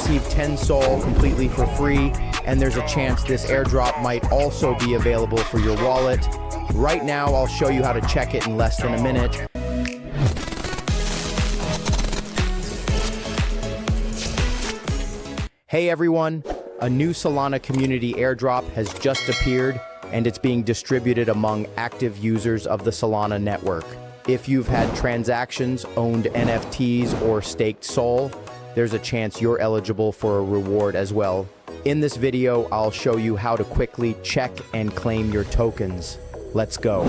receive 10 Sol completely for free, and there's a chance this airdrop might also be available for your wallet. Right now, I'll show you how to check it in less than a minute. Hey everyone, a new Solana community airdrop has just appeared, and it's being distributed among active users of the Solana network. If you've had transactions, owned NFTs, or staked Sol, there's a chance you're eligible for a reward as well. In this video, I'll show you how to quickly check and claim your tokens. Let's go.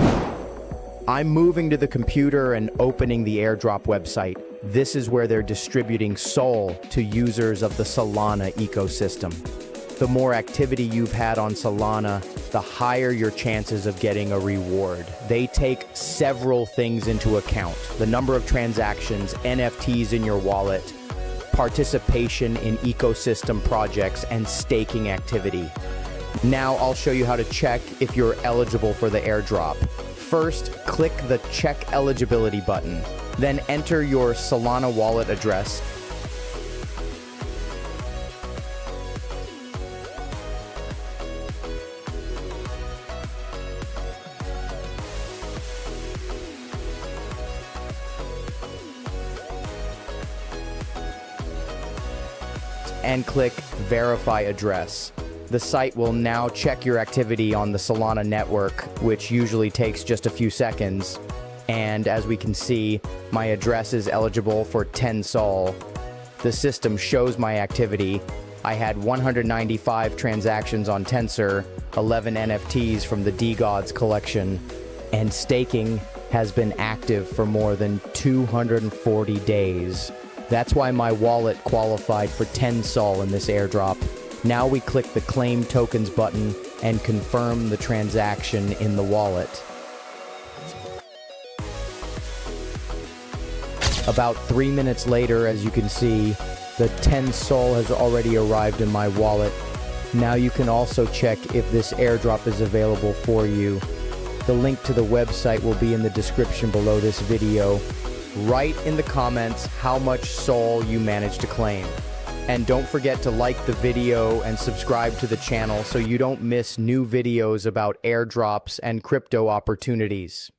I'm moving to the computer and opening the airdrop website. This is where they're distributing Sol to users of the Solana ecosystem. The more activity you've had on Solana, the higher your chances of getting a reward. They take several things into account: the number of transactions, NFTs in your wallet, participation in ecosystem projects, and staking activity. Now I'll show you how to check if you're eligible for the airdrop. First, click the Check Eligibility button. Then enter your Solana wallet address. And click Verify Address. The site will now check your activity on the Solana network, which usually takes just a few seconds. And as we can see, my address is eligible for 10 Sol. The system shows my activity. I had 195 transactions on Tensor, 11 NFTs from the DeGods collection, and staking has been active for more than 240 days. That's why my wallet qualified for 10 Sol in this airdrop. Now we click the Claim Tokens button and confirm the transaction in the wallet. About 3 minutes later, as you can see, the 10 Sol has already arrived in my wallet. Now you can also check if this airdrop is available for you. The link to the website will be in the description below this video. Write in the comments how much Sol you managed to claim. And don't forget to like the video and subscribe to the channel so you don't miss new videos about airdrops and crypto opportunities.